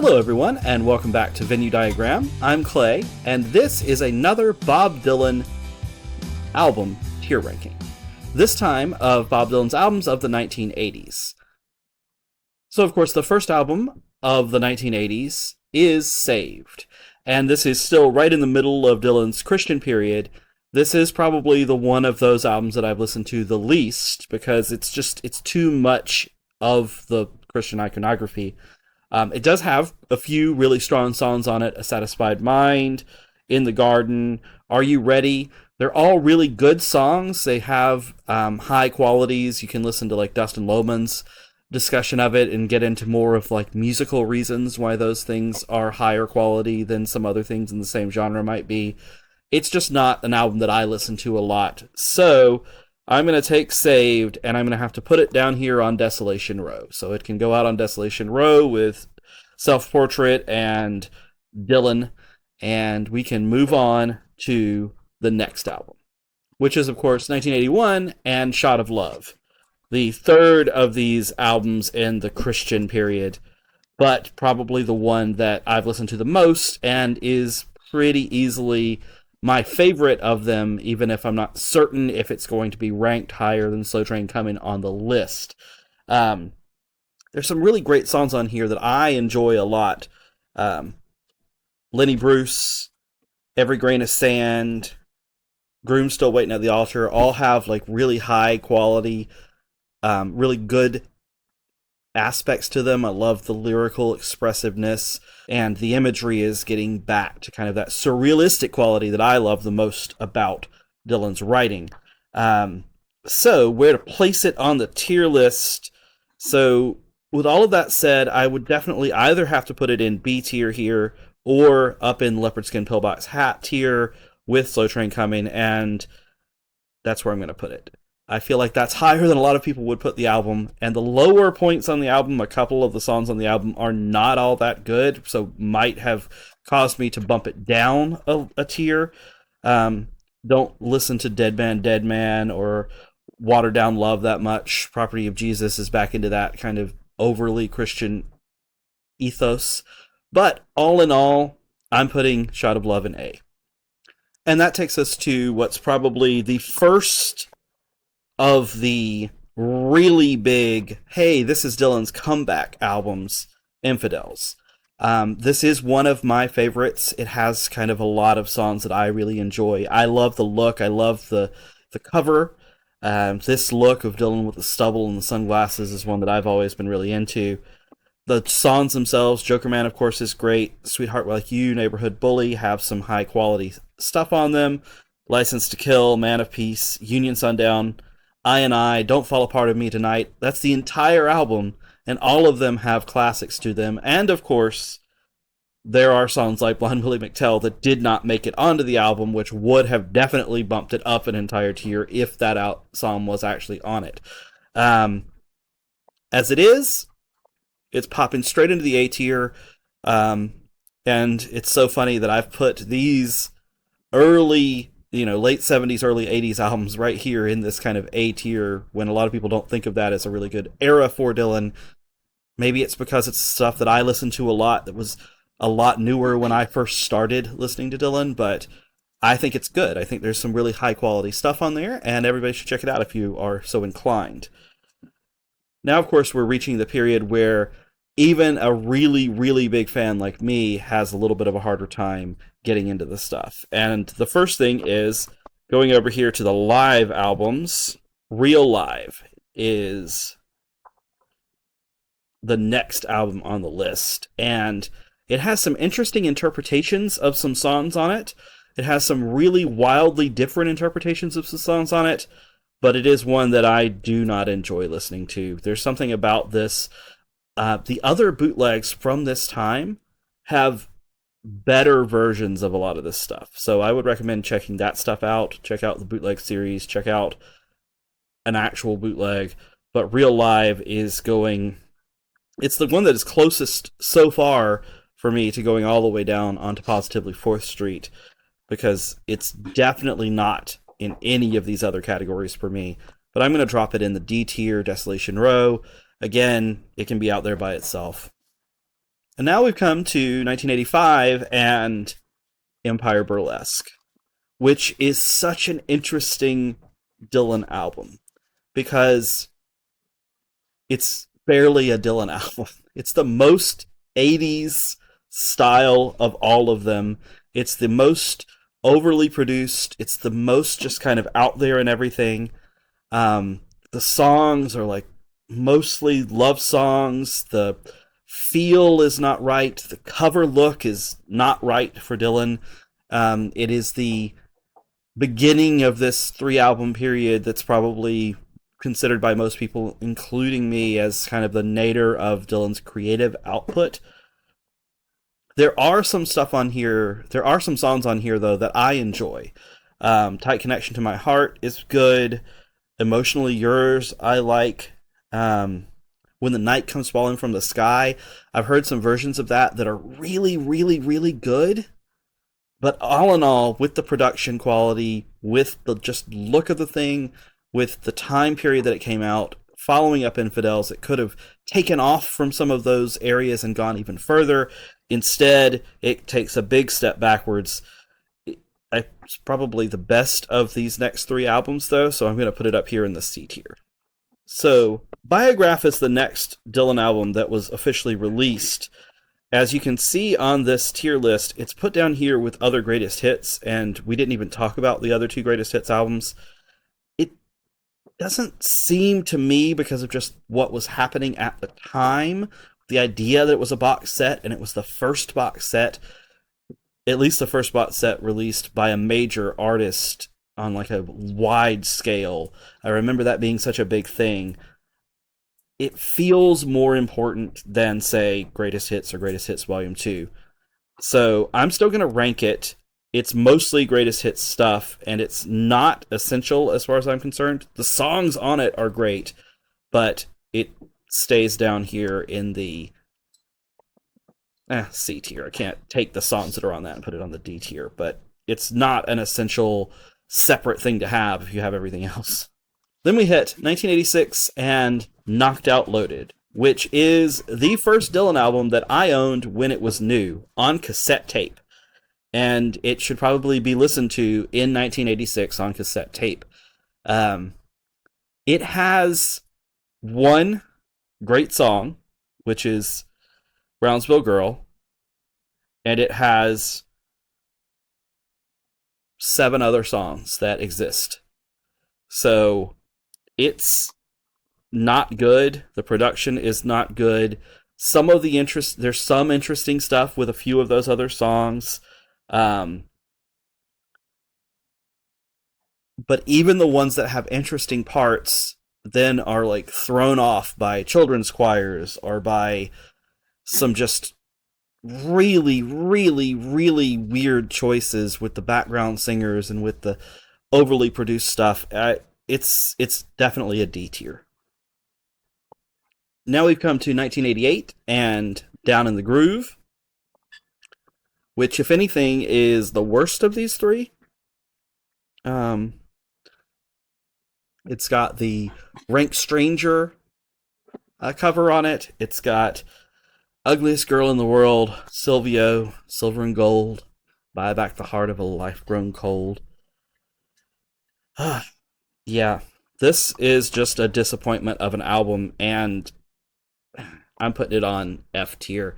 Hello everyone, and welcome back to Venue Diagram. I'm Clay, and this is another Bob Dylan album tier ranking. This time of Bob Dylan's albums of the 1980s. So of course the first album of the 1980s is Saved, and this is still right in the middle of Dylan's Christian period. This is probably the one of those albums that I've listened to the least, because it's too much of the Christian iconography. It does have a few really strong songs on it: A Satisfied Mind, In the Garden, Are You Ready? They're all really good songs. They have high qualities. You can listen to like Dustin Lohman's discussion of it and get into more of like musical reasons why those things are higher quality than some other things in the same genre might be. It's just not an album that I listen to a lot. So I'm going to take Saved, and I'm going to have to put it down here on Desolation Row. So it can go out on Desolation Row with Self-Portrait and Dylan, and we can move on to the next album, which is, of course, 1981 and Shot of Love, the third of these albums in the Christian period, but probably the one that I've listened to the most and is pretty easily my favorite of them, even if I'm not certain if it's going to be ranked higher than Slow Train Coming on the list. There's some really great songs on here that I enjoy a lot. Lenny Bruce, Every Grain of Sand, Groom Still Waiting at the Altar, all have like really high quality, really good aspects to them. I love the lyrical expressiveness, and the imagery is getting back to kind of that surrealistic quality that I love the most about Dylan's writing. So where to place it on the tier list? So with all of that said, I would definitely either have to put it in B tier here or up in Leopard Skin Pillbox Hat tier with Slow Train Coming, and that's where I'm going to put it. I feel like that's higher than a lot of people would put the album, and the lower points on the album, a couple of the songs on the album are not all that good, so might have caused me to bump it down a tier. Don't listen to Dead Man or Water Down Love that much. Property of Jesus is back into that kind of overly Christian ethos. But all in all, I'm putting Shot of Love in A. And that takes us to what's probably the first of the really big, hey, this is Dylan's comeback albums, Infidels. This is one of my favorites. It has kind of a lot of songs that I really enjoy. I love the look. I love the cover. This look of Dylan with the stubble and the sunglasses is one that I've always been really into. The songs themselves, Joker Man, of course, is great. Sweetheart Like You, Neighborhood Bully have some high quality stuff on them. License to Kill, Man of Peace, Union Sundown, I, Don't Fall Apart of Me Tonight. That's the entire album, and all of them have classics to them. And of course, there are songs like Blind Willie McTell that did not make it onto the album, which would have definitely bumped it up an entire tier if that song was actually on it. As it is, it's popping straight into the A tier, and it's so funny that I've put these early, late 70s, early 80s albums right here in this kind of A tier, when a lot of people don't think of that as a really good era for Dylan. Maybe it's because it's stuff that I listened to a lot that was a lot newer when I first started listening to Dylan, but I think it's good. I think there's some really high quality stuff on there, and everybody should check it out if you are so inclined. Now, of course, we're reaching the period where even a really, really big fan like me has a little bit of a harder time getting into this stuff. And the first thing is going over here to the live albums. Real Live is the next album on the list, and it has some interesting interpretations of some songs on it. It has some really wildly different interpretations of some songs on it, but it is one that I do not enjoy listening to. There's something about this. The other bootlegs from this time have better versions of a lot of this stuff, so I would recommend checking that stuff out. Check out the bootleg series, check out an actual bootleg, but Real Live is it's the one that is closest so far for me to going all the way down onto Positively 4th Street, because it's definitely not in any of these other categories for me. But I'm going to drop it in the D tier, Desolation Row. Again, it can be out there by itself. And now we've come to 1985 and Empire Burlesque, which is such an interesting Dylan album because it's barely a Dylan album. It's the most 80s style of all of them. It's the most overly produced. It's the most just kind of out there and everything. The songs are like mostly love songs. The feel is not right. The cover look is not right for Dylan. It is the beginning of this 3 album period that's probably considered by most people, including me, as kind of the nadir of Dylan's creative output. There are some stuff on here. There are some songs on here though that I enjoy. Tight Connection to My Heart is good. Emotionally Yours I like. When the Night Comes Falling from the Sky, I've heard some versions of that that are really, really, really good. But all in all, with the production quality, with the just look of the thing, with the time period that it came out, following up Infidels, it could have taken off from some of those areas and gone even further. Instead, it takes a big step backwards. It's probably the best of these next 3 albums, though, so I'm going to put it up here in the C tier. So, Biograph is the next Dylan album that was officially released. As you can see on this tier list, it's put down here with other greatest hits, and we didn't even talk about the other 2 greatest hits albums. It doesn't seem to me, because of just what was happening at the time, the idea that it was a box set, and it was the first box set, at least the first box set released by a major artist on like a wide scale. I remember that being such a big thing. It feels more important than, say, Greatest Hits or Greatest Hits Volume 2. So I'm still going to rank it. It's mostly Greatest Hits stuff, and it's not essential as far as I'm concerned. The songs on it are great, but it stays down here in the C tier. I can't take the songs that are on that and put it on the D tier, but it's not an essential separate thing to have if you have everything else. Then we hit 1986 and Knocked Out Loaded, which is the first Dylan album that I owned when it was new on cassette tape. And it should probably be listened to in 1986 on cassette tape. It has one great song, which is Brownsville Girl, and it has 7 other songs that exist. So it's not good. The production is not good. There's some interesting stuff with a few of those other songs. But even the ones that have interesting parts then are like thrown off by children's choirs or by some just really, really, really weird choices with the background singers and with the overly produced stuff. It's definitely a D tier. Now we've come to 1988 and Down in the Groove, which, if anything, is the worst of these 3. It's got the Rank Stranger cover on it. It's got Ugliest Girl in the World, Silvio, Silver and Gold, Buy Back the Heart of a Life Grown Cold. Yeah, this is just a disappointment of an album, and I'm putting it on F tier.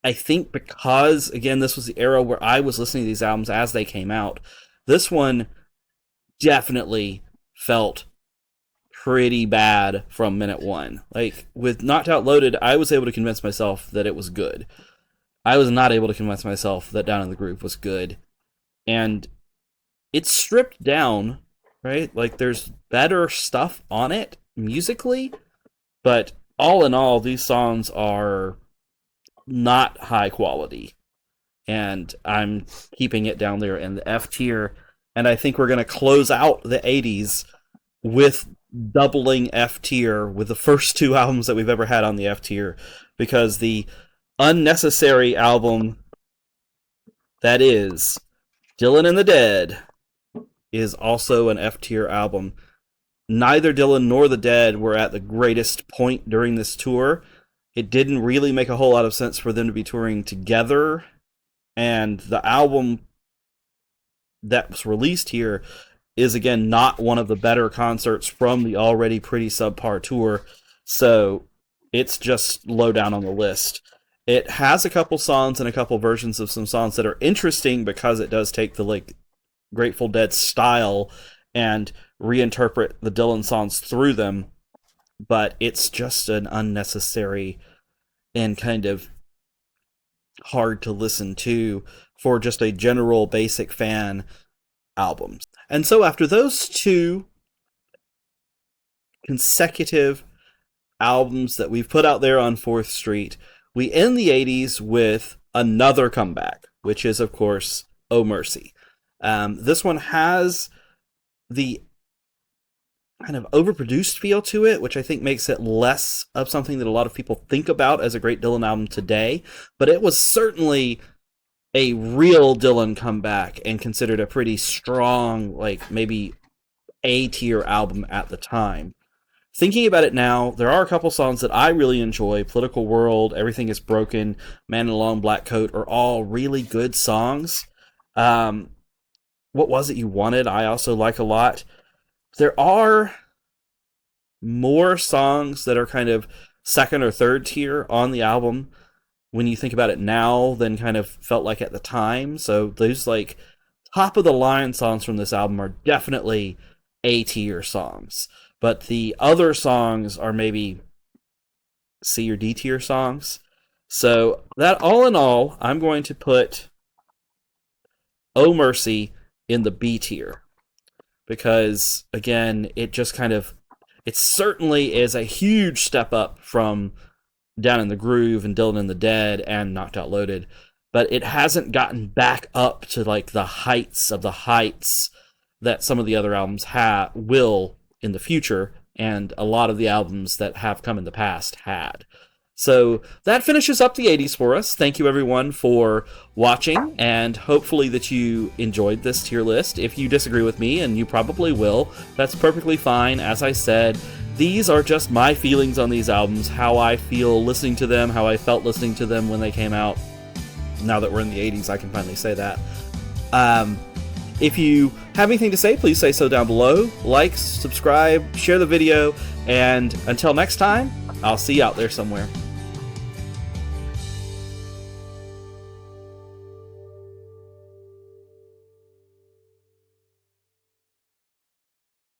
I think because, again, this was the era where I was listening to these albums as they came out. This one definitely felt pretty bad from minute 1. Like, with Knocked Out Loaded, I was able to convince myself that it was good. I was not able to convince myself that Down in the Groove was good. And it's stripped down, right? Like, there's better stuff on it musically, but all in all, these songs are not high quality. And I'm keeping it down there in the F tier. And I think we're going to close out the 80s with doubling F tier with the first 2 albums that we've ever had on the F tier. Because the unnecessary album that is Dylan and the Dead is also an F tier album. Neither Dylan nor the Dead were at the greatest point during this tour. it didn't really make a whole lot of sense for them to be touring together. And the album that was released here is, again, not one of the better concerts from the already pretty subpar tour. So it's just low down on the list. It has a couple songs and a couple versions of some songs that are interesting because it does take the Grateful Dead style and reinterpret the Dylan songs through them, but it's just an unnecessary and kind of hard to listen to for just a general basic fan album. And so after those two consecutive albums that we've put out there on 4th Street, we end the 80s with another comeback, which is, of course, Oh Mercy. This one has the kind of overproduced feel to it, which I think makes it less of something that a lot of people think about as a great Dylan album today. But it was certainly a real Dylan comeback and considered a pretty strong, maybe A-tier album at the time. Thinking about it now, there are a couple songs that I really enjoy. Political World, Everything Is Broken, Man in a Long Black Coat are all really good songs. What Was It You Wanted, I also like a lot. There are more songs that are kind of second or third tier on the album when you think about it now than kind of felt like at the time. So those top of the line songs from this album are definitely A-tier songs. But the other songs are maybe C or D tier songs. So that all in all, I'm going to put Oh Mercy in the B tier. Because, again, it certainly is a huge step up from Down in the Groove and Dylan and the Dead and Knocked Out Loaded. But it hasn't gotten back up to the heights of the heights that some of the other albums will in the future, and a lot of the albums that have come in the past had. So that finishes up the 80s for us. Thank you everyone for watching, and hopefully that you enjoyed this tier list. If you disagree with me, and you probably will, that's perfectly fine. As I said, these are just my feelings on these albums, how I feel listening to them, how I felt listening to them when they came out. Now that we're in the 80s, I can finally say that. If you have anything to say, please say so down below. Like, subscribe, share the video, and until next time, I'll see you out there somewhere.